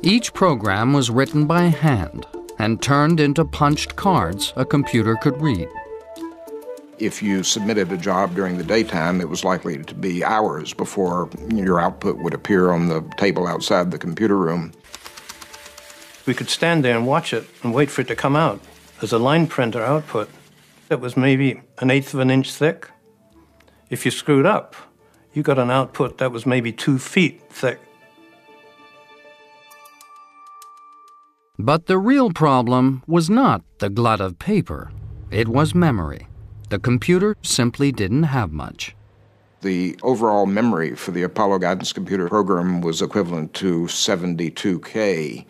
Each program was written by hand and turned into punched cards a computer could read. If you submitted a job during the daytime, it was likely to be hours before your output would appear on the table outside the computer room. We could stand there and watch it and wait for it to come out as a line printer output. It was maybe 1/8 of an inch thick. If you screwed up, you got an output that was maybe 2 feet thick. But the real problem was not the glut of paper. It was memory. The computer simply didn't have much. The overall memory for the Apollo guidance computer program was equivalent to 72K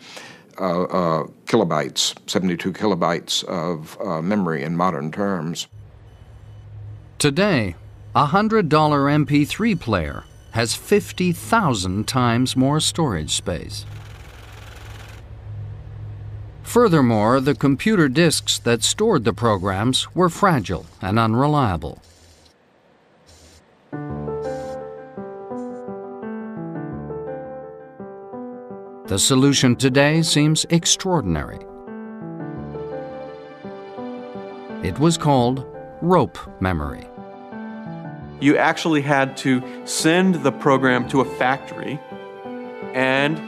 kilobytes, 72 kilobytes of memory in modern terms. Today, a $100 MP3 player has 50,000 times more storage space. Furthermore, the computer disks that stored the programs were fragile and unreliable. The solution today seems extraordinary. It was called rope memory. You actually had to send the program to a factory, and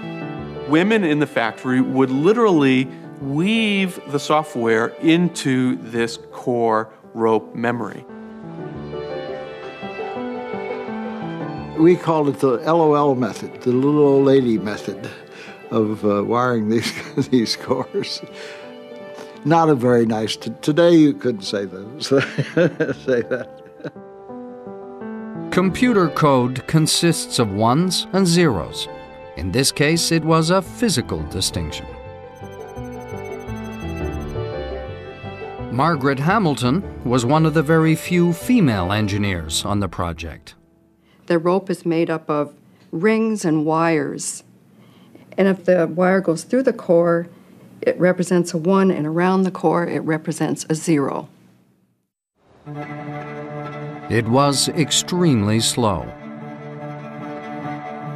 women in the factory would literally weave the software into this core rope memory. We called it the LOL method, the little old lady method of wiring these cores. Not a very nice. Today you couldn't say that. Computer code consists of ones and zeros. In this case, it was a physical distinction. Margret Hamilton was one of the very few female engineers on the project. The rope is made up of rings and wires. And if the wire goes through the core, it represents a 1, and around the core, it represents a 0. It was extremely slow.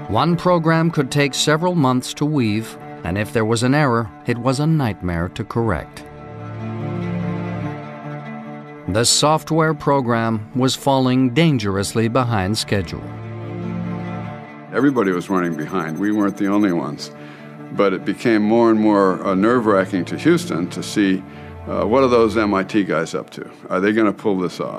One program could take several months to weave, and if there was an error, it was a nightmare to correct. The software program was falling dangerously behind schedule. Everybody was running behind. We weren't the only ones. But it became more and more nerve-wracking to Houston to see what are those MIT guys up to? Are they going to pull this off?